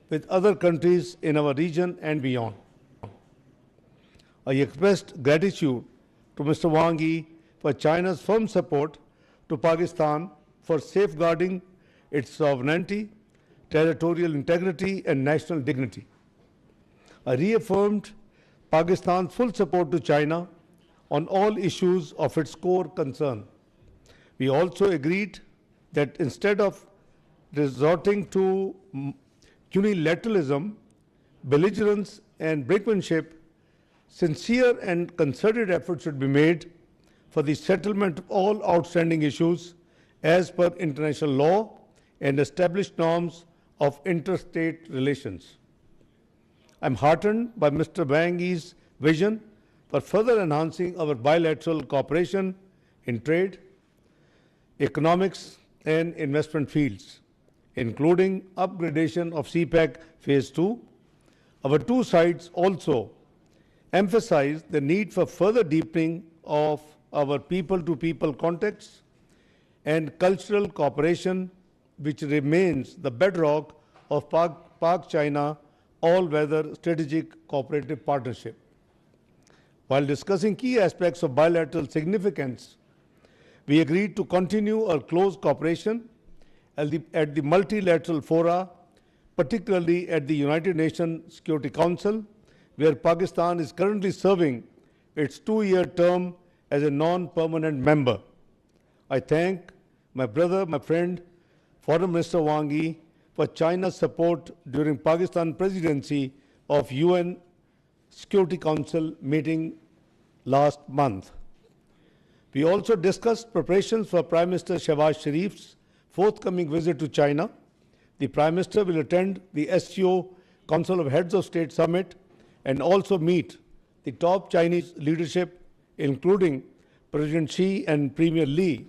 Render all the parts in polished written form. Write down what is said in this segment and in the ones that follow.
with other countries in our region and beyond. I expressed gratitude to Mr. Wang Yi for China's firm support to Pakistan for safeguarding its sovereignty, territorial integrity, and national dignity. I reaffirmed Pakistan's full support to China on all issues of its core concern. We also agreed that instead of resorting to unilateralism, belligerence, and brinkmanship, sincere and concerted efforts should be made for the settlement of all outstanding issues as per international law and established norms of interstate relations. I'm heartened by Mr. Wang Yi's vision for further enhancing our bilateral cooperation in trade, economics, and investment fields, including upgradation of CPEC Phase 2. Our two sides also emphasize the need for further deepening of our people-to-people contacts and cultural cooperation, which remains the bedrock of Pak-China all-weather strategic cooperative partnership. While discussing key aspects of bilateral significance, we agreed to continue our close cooperation at the multilateral fora, particularly at the United Nations Security Council, where Pakistan is currently serving its 2-year term as a non-permanent member. I thank my brother, my friend, Foreign Minister Wang Yi, for China's support during Pakistan presidency of UN Security Council meeting last month. We also discussed preparations for Prime Minister Shehbaz Sharif's forthcoming visit to China. The Prime Minister will attend the SCO Council of Heads of State Summit and also meet the top Chinese leadership, including President Xi and Premier Li.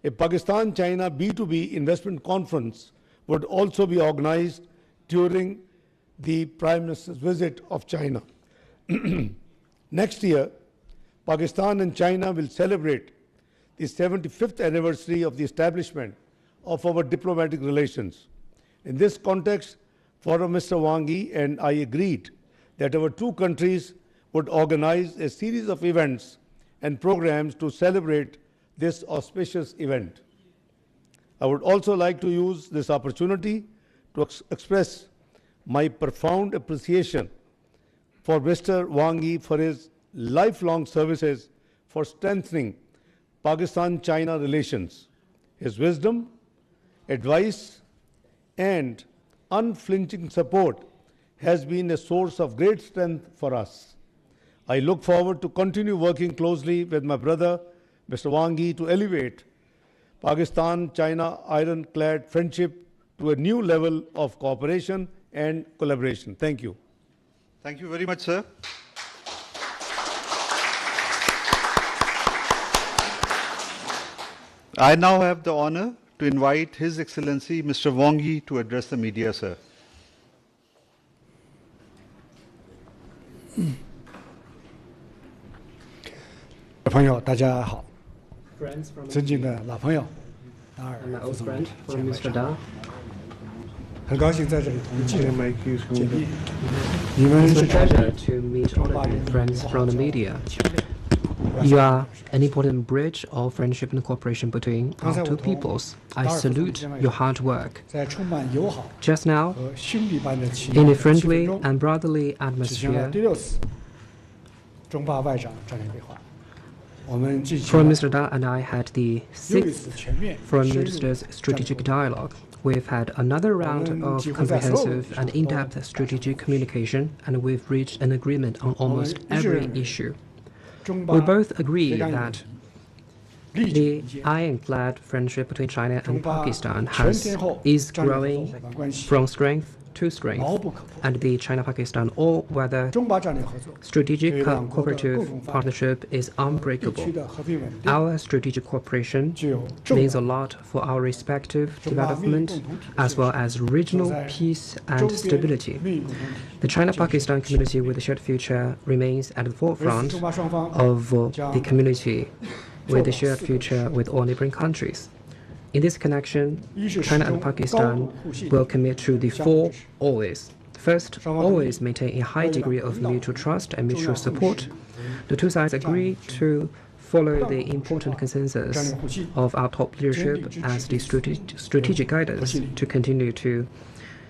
A Pakistan-China B2B investment conference would also be organized during the Prime Minister's visit of China. Next year, Pakistan and China will celebrate the 75th anniversary of the establishment of our diplomatic relations. In this context, Foreign Minister Wang Yi and I agreed that our two countries would organize a series of events and programs to celebrate this auspicious event. I would also like to use this opportunity to express my profound appreciation for Mr. Wang Yi for his lifelong services for strengthening Pakistan-China relations. His wisdom, advice, and unflinching support has been a source of great strength for us. I look forward to continue working closely with my brother, Mr. Wang Yi, to elevate Pakistan-China ironclad friendship to a new level of cooperation and collaboration. Thank you. Thank you very much, sir. I now have the honor to invite His Excellency Mr. Wang Yi to address the media, sir. 朋友，大家好，尊敬的老朋友，达尔副总理前会长，很高兴在这里同记者们见面。你们是中巴人民共和国 You are an important bridge of friendship and cooperation between our two peoples. I salute your hard work. Just now, in a friendly and brotherly atmosphere, Foreign Minister Da and I had the 6th Foreign Ministers' Strategic Dialogue. We've had another round of comprehensive and in-depth strategic communication, and we've reached an agreement on almost every issue. We both agree that the ironclad friendship between China and Pakistan is growing from strength to strength, and the China-Pakistan all-weather strategic cooperative partnership is unbreakable. Our strategic cooperation means a lot for our respective development as well as regional peace and stability. The China-Pakistan community with a shared future remains at the forefront of the community with a shared future with all neighboring countries. In this connection, China and Pakistan will commit to the four always. First, always maintain a high degree of mutual trust and mutual support. The two sides agree to follow the important consensus of our top leadership as the strategic guidance to continue to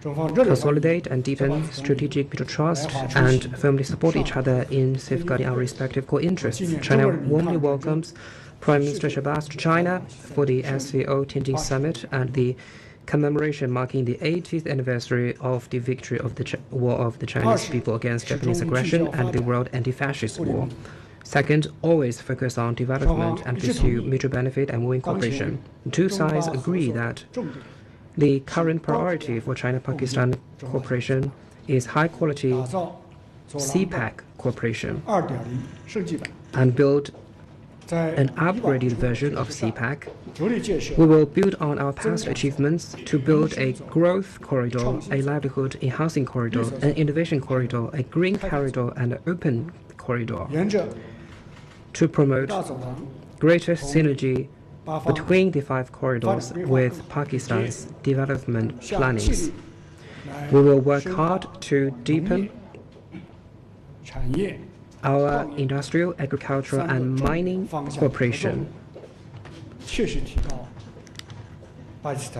consolidate and deepen strategic mutual trust and firmly support each other in safeguarding our respective core interests. China warmly welcomes Prime Minister Shabazz to China for the SCO Tianjin Summit and the commemoration marking the 80th anniversary of the victory of the war of the Chinese people against Japanese aggression and the World Anti-Fascist War. Second, always focus on development and pursue mutual benefit and win cooperation. The two sides agree that the current priority for China-Pakistan cooperation is high-quality CPEC cooperation and build an upgraded version of CPEC. We will build on our past achievements to build a growth corridor, a livelihood-enhancing corridor, an innovation corridor, a green corridor, and an open corridor to promote greater synergy between the five corridors with Pakistan's development plannings. We will work hard to deepen our industrial, agricultural, and mining cooperation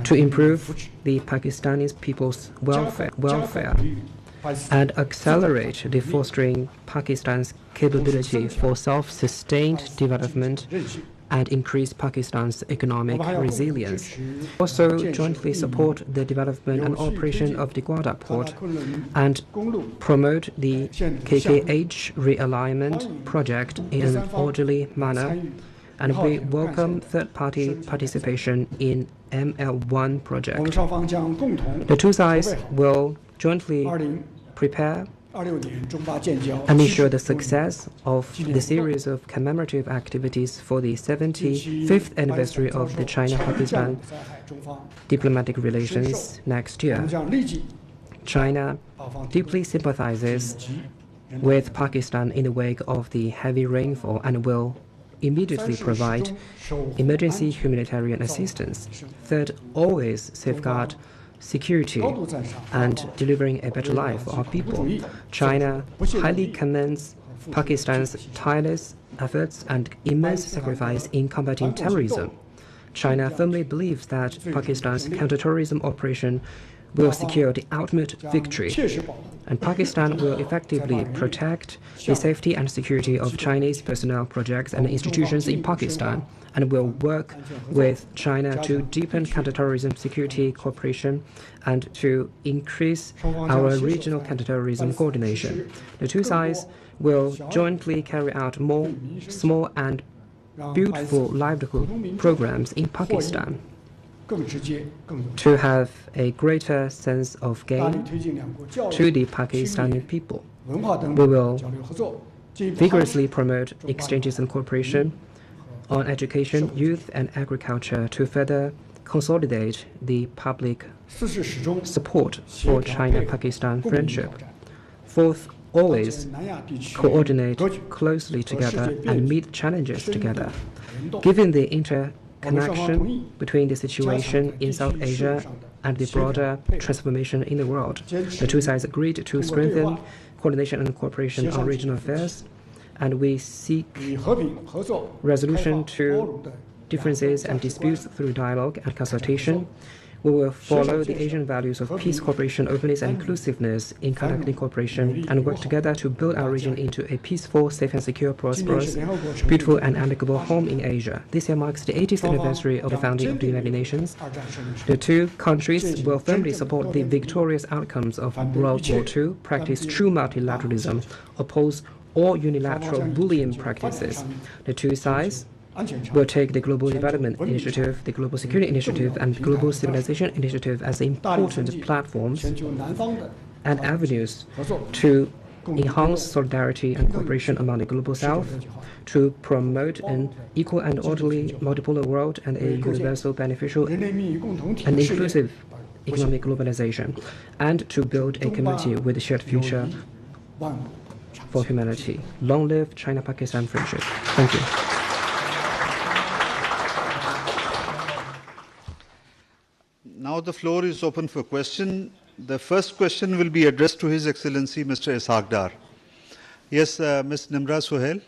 to improve the Pakistani people's welfare and accelerate the fostering Pakistan's capability for self-sustained development and increase Pakistan's economic resilience. Also, jointly support the development and operation of the Gwadar port and promote the KKH realignment project in an orderly manner. And we welcome third-party participation in ML1 project. The two sides will jointly prepare and ensure the success of the series of commemorative activities for the 75th anniversary of the China-Pakistan diplomatic relations next year. China deeply sympathizes with Pakistan in the wake of the heavy rainfall and will immediately provide emergency humanitarian assistance. Third, always safeguard security and delivering a better life for our people. China highly commends Pakistan's tireless efforts and immense sacrifice in combating terrorism. China firmly believes that Pakistan's counterterrorism operation will secure the ultimate victory, and Pakistan will effectively protect the safety and security of Chinese personnel, projects, and institutions in Pakistan, and will work with China to deepen counterterrorism security cooperation and to increase our regional counterterrorism coordination. The two sides will jointly carry out more small and beautiful livelihood programs in Pakistan to have a greater sense of gain to the Pakistani people. We will vigorously promote exchanges and cooperation on education, youth, and agriculture to further consolidate the public support for China-Pakistan friendship. Fourth, always coordinate closely together and meet challenges together. Given the interconnection between the situation in South Asia and the broader transformation in the world, the two sides agreed to strengthen coordination and cooperation on regional affairs, and we seek resolution to differences and disputes through dialogue and consultation. We will follow the Asian values of peace, cooperation, openness, and inclusiveness in conducting cooperation and work together to build our region into a peaceful, safe and secure, prosperous, beautiful and amicable home in Asia. This year marks the 80th anniversary of the founding of the United Nations. The two countries will firmly support the victorious outcomes of World War II, practice true multilateralism, oppose all unilateral bullying practices. The two sides will take the Global Development Initiative, the Global Security Initiative, and Global Civilization Initiative as important platforms and avenues to enhance solidarity and cooperation among the Global South, to promote an equal and orderly multipolar world and a universal, beneficial, and inclusive economic globalization, and to build a community with a shared future for humanity. Long live China-Pakistan friendship. Thank you. Now the floor is open for question. The first question will be addressed to His Excellency Mr. Ishaq Dar. Yes, Ms. Nimra Suhail.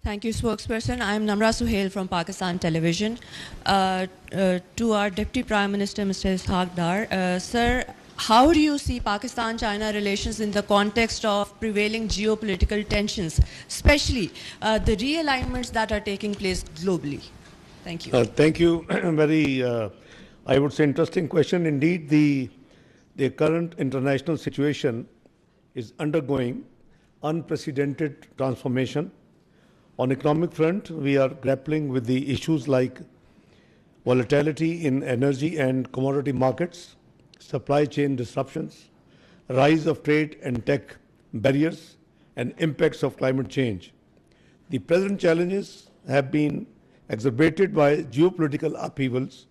Thank you, spokesperson. I am Namra Suhail from Pakistan Television. To our Deputy Prime Minister, Mr. Ishaq Dar, sir, how do you see Pakistan-China relations in the context of prevailing geopolitical tensions, especially the realignments that are taking place globally? Thank you. Thank you. Very, I would say, interesting question. Indeed, the current international situation is undergoing unprecedented transformation. On economic front, we are grappling with the issues like volatility in energy and commodity markets, supply chain disruptions, rise of trade and tech barriers, and impacts of climate change. The present challenges have been exacerbated by geopolitical upheavals,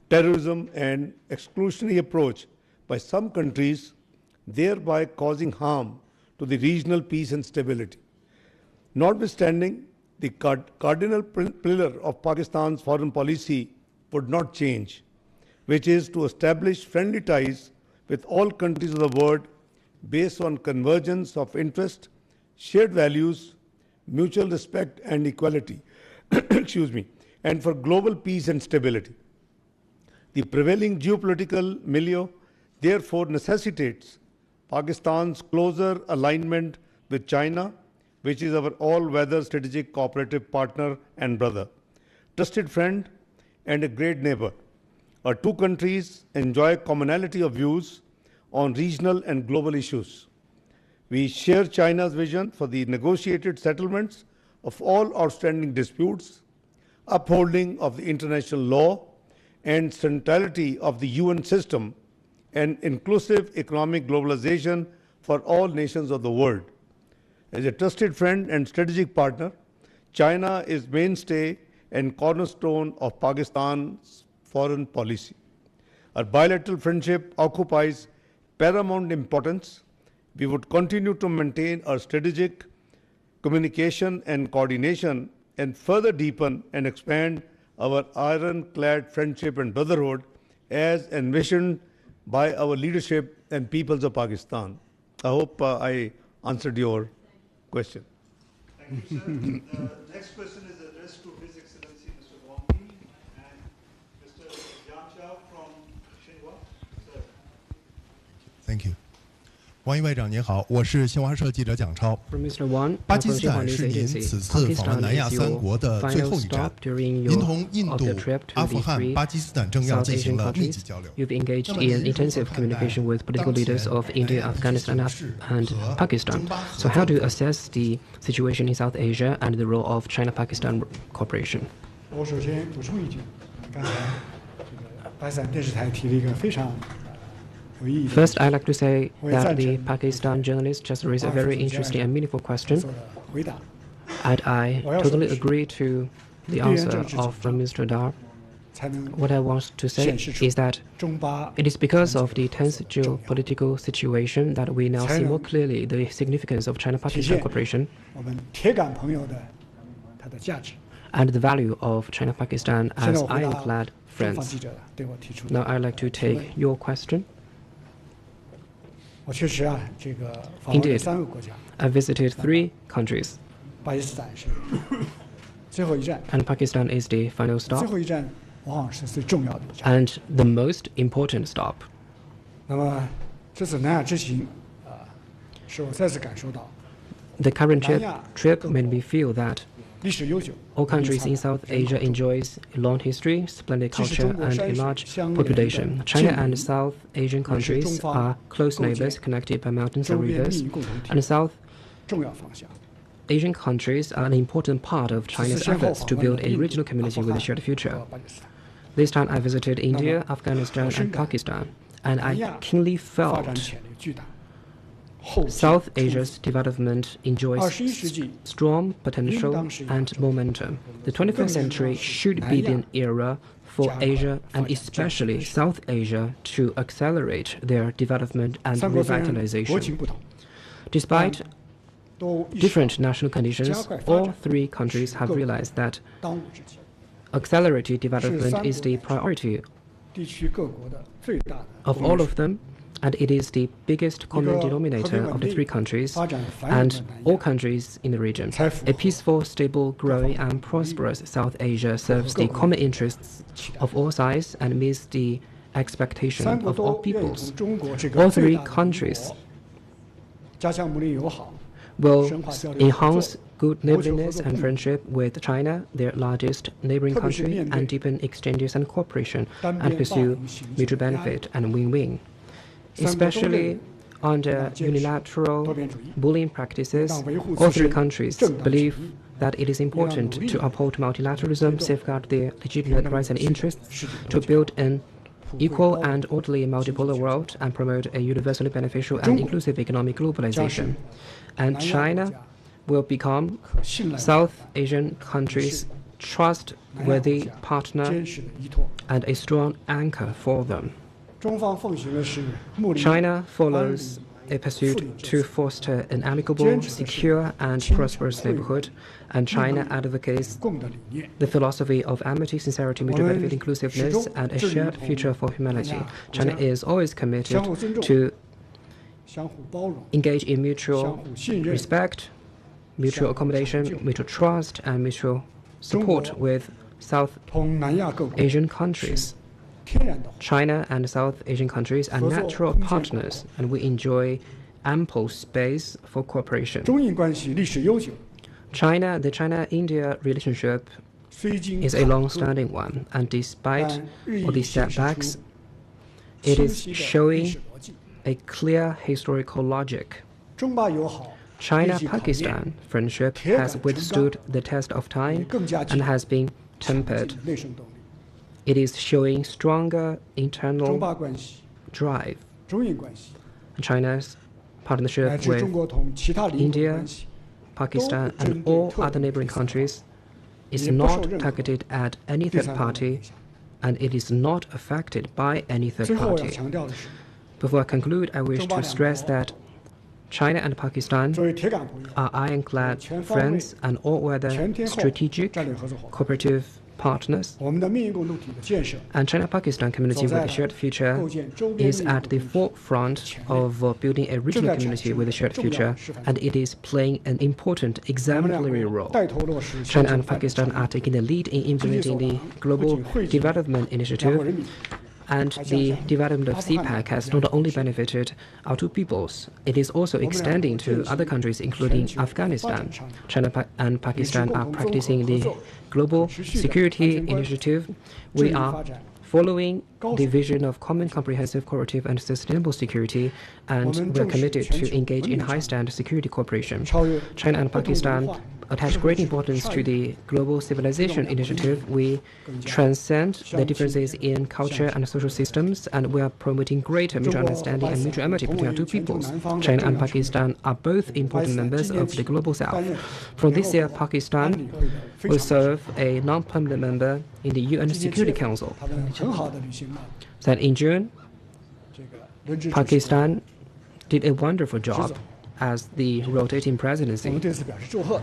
terrorism, and exclusionary approach by some countries, thereby causing harm to the regional peace and stability. Notwithstanding, the cardinal pillar of Pakistan's foreign policy would not change, which is to establish friendly ties with all countries of the world based on convergence of interest, shared values, mutual respect and equality, excuse me, and for global peace and stability. The prevailing geopolitical milieu therefore necessitates Pakistan's closer alignment with China, which is our all-weather strategic cooperative partner and brother, trusted friend, and a great neighbor. Our two countries enjoy commonality of views on regional and global issues. We share China's vision for the negotiated settlements of all outstanding disputes, upholding of the international law, and centrality of the UN system, and inclusive economic globalization for all nations of the world. As a trusted friend and strategic partner, China is mainstay and cornerstone of Pakistan's foreign policy. Our bilateral friendship occupies paramount importance. We would continue to maintain our strategic communication and coordination and further deepen and expand our ironclad friendship and brotherhood as envisioned by our leadership and peoples of Pakistan. I hope I answered your question. Thank you, sir. The next question is addressed to His Excellency Mr. Wang Yi and Mr. Yang Chao from Xinhua. Sir. Thank you. 王毅外长您好，我是新华社记者蒋超。 From Mr. Wang, 巴 I'm 基 from 斯坦 Xinhua 是 News 您 Agency. 此次访问 Pakistan 南亚 is 三 your 国的最 final 后一站 stop。during 您 your 同印 of 度 the trip、to 阿富 the 汗、 three 巴基斯坦政要 South 进行 Asian 了密 countries. 集交流。 You've engaged 那么 in 您如何 intensive 看待 communication with political 当前 leaders of 南 India, 亚局 Afghanistan, 形势 and 和 Pakistan. 中巴 So 合 how 作 do you 的 assess the situation in South Asia and the role of China-Pakistan cooperation? 我首先补充一句，刚才这个巴基斯坦电视台提了一个非常有意义的 First, I'd like to say 我也 that 赞 the 成 Pakistan journalist just raised a very interesting and meaningful question, 做的回答。 and I 我要说的 totally 是 agree to the 地缘 answer 政治 of 紧张 Mr. Dar. 才能 What I want to say 显示出 is that 中巴 it is because of the 团 tense 结的重要 geopolitical situation that we now see more clearly the significance of China-Pakistan 体现 cooperation 我们铁杆朋友的它的价值。 and the value of China-Pakistan 现 as 在我回答 ironclad 中方 friends. 记者对我提出 Now 的， I'd like to take your question. 我确实啊，这个访问了 Indeed. 3个国家， I visited 3 countries, 巴基斯坦是最后一站， and Pakistan is the final 最 stop 后一站往往是最重要的一站。 and the most important stop. 那么这次南亚之行，使我再次感受到 The current trip 南亚 made me feel that 历史悠久， all countries in 蕴 South 藏人口 Asia enjoys a long history, splendid 即使 culture, 中国 and 山 a 水 large 相连的 population. China 近 and 邻 South Asian 也是 countries 中方 are close 构建 neighbors connected by mountains 周 and 边利 rivers, 益共同体 and South 重要方向。 Asian countries are an important part of 此次 China's 先后 efforts 访 to 问 build 了 a 印 regional 度、阿 community 富 with a 汗 shared future. 和巴基斯坦。 This time I visited India, 那么 Afghanistan, 我深 and 感 Pakistan, and 南 I 亚 keenly 发展 felt 潜力巨大，后劲 South 充足 Asia's development enjoys 21世纪 strong potential 应当是一个 and momentum. The 21st century should be an era for Asia and especially South Asia to accelerate their development and 三国虽然国 revitalization. 情不同， Despite 都意识 different national conditions, 加快发 all 展 3 countries have 各国 realized that 当务之急。accelerated development is the priority 地区各国的最大的 of all of them, and it is the biggest common denominator of the three countries and all countries in the region. A peaceful, stable, growing, and prosperous South Asia serves the common interests of all sides and meets the expectation 三国 of all 都愿意 peoples. 同中国这 All 个最 three 大的 countries 国加强睦邻友好， will 深化交流合 enhance 作， good neighborliness and friendship with China, their largest neighboring country, and deepen exchanges and cooperation, and pursue mutual benefit and win-win. Especially under unilateral bullying practices, all three countries believe that it is important to uphold multilateralism, safeguard their legitimate rights and interests, to build an equal and orderly multipolar world, and promote a universally beneficial and inclusive economic globalization. And China will become 可信赖 South Asian countries' trustworthy partner 坚实的依托。 and a strong anchor for them. 中方奉行的是睦邻 China follows a pursuit to foster an amicable, secure, and prosperous neighborhood, and China advocates 共的理念。 the philosophy of amity, sincerity, mutual benefit, inclusiveness, and a shared future for humanity. China is always committed to 相互包容， engage in 相 mutual 互信任， respect, mutual accommodation, mutual trust, and mutual support with South 同南亚各国 Asian countries. 天然的 China and South Asian countries are natural partners, and we enjoy ample space for cooperation. 中印关系历史悠久， The China-India relationship 虽经 is a long-standing one, and despite 但日 all 益 these 显示 setbacks, 出 it 清 is 晰的历 showing 史逻辑。 a clear historical logic. 中巴友好， China-Pakistan friendship has withstood the test of time and has been tempered. 内生动力。 It is showing stronger 中 internal 巴关系、 drive. 中印关系， China's 乃 partnership 至中 with 国同其他邻国 India 关系， Pakistan and all other neighboring countries is not targeted at any third party, and it is not affected by any third 最后我要 party. 强调的是， Before I conclude, I wish to stress that China and Pakistan 作为铁杆朋友、 are ironclad friends and all-weather 全天候 strategic 战略合作伙伴， cooperative partners. 我们的命运共同体的建设 And China-Pakistan community with a shared future 构建周边 is 命运 at 共 the 同体 forefront of building a regional community with a shared future, and it is playing an important 我们两 exemplary 国 role. 带头落实 China 全 and 球发展 Pakistan are taking the lead in implementing the Global Development 两国 Initiative, 人民 and the development of CPEC has not only benefited our two peoples, it is also extending to other countries, including Afghanistan. China and Pakistan are practicing the Global Security Initiative. We are following the vision of common, comprehensive, cooperative, and sustainable security, and we are committed to engage in high-standard security cooperation. 超越 China and Pakistan attach great importance to the Global Civilization Initiative. We transcend the differences in culture and social systems, and we are promoting greater mutual understanding and mutual amity between our two peoples. China and Pakistan are both important members of the Global South. From this year, Pakistan will serve a non-permanent member in the UN Security Council. 他们很好的履行了 Then in June, 这个轮值主席 Pakistan did a wonderful job as the rotating 我 presidency. 们对此表示祝贺。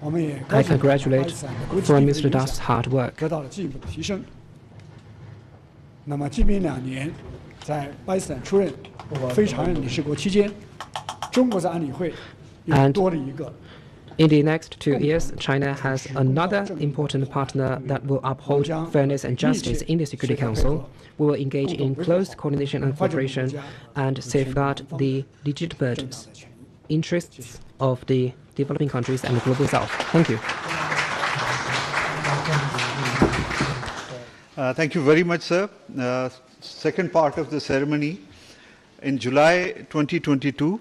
我们也 I 高兴 congratulate 巴基斯坦的国际地 for 位 Mr. 影 Das' 响 hard work. 得到了进一步的提升。那么今明2年，在巴基斯坦出任非常任理事国期间，中国在安理会又 And 多了一个 In the next 2 years, China has another important partner that will uphold fairness and justice in the Security Council. We will engage in close coordination and cooperation and safeguard the legitimate 正当的权益。 interests of the developing countries and the global south. Thank you. Thank you very much, sir. Second part of the ceremony. In July 2022,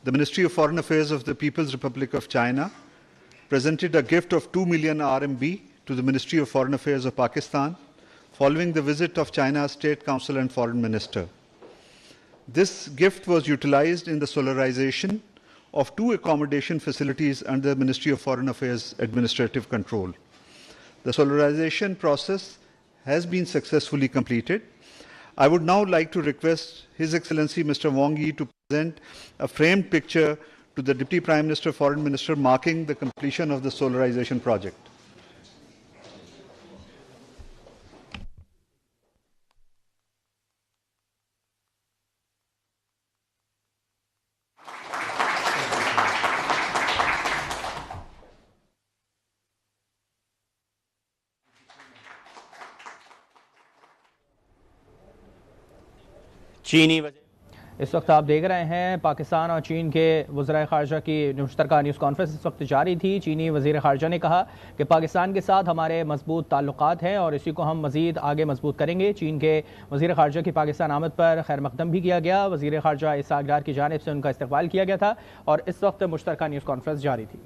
the Ministry of Foreign Affairs of the People's Republic of China presented a gift of 2 million RMB to the Ministry of Foreign Affairs of Pakistan following the visit of China's State Council and Foreign Minister. This gift was utilized in the solarization of 2 accommodation facilities under the Ministry of Foreign Affairs administrative control. The solarization process has been successfully completed. I would now like to request His Excellency Mr. Wang Yi to present a framed picture to the Deputy Prime Minister, Foreign Minister, marking the completion of the solarization project. चीनी इस वक्त आप देख रहे हैं पाकिस्तान और चीन के वज़ीर ख़ारजा की मुश्तरका न्यूज़ कॉन्फ्रेंस इस वक्त जारी थी। चीनी वज़ीर ख़ारजा ने कहा कि पाकिस्तान के साथ हमारे मजबूत ताल्लुकात हैं और इसी को हम मज़ीद आगे मजबूत करेंगे। चीन के वज़ीर ख़ारजा की पाकिस्तान आमद पर खैर मकदम भी किया गया। वज़ीर ख़ारजा इसहाक डार की जानिब से उनका इस्तकबाल किया गया था और इस वक्त मुश्तरका न्यूज़ कॉन्फ्रेंस जारी थी।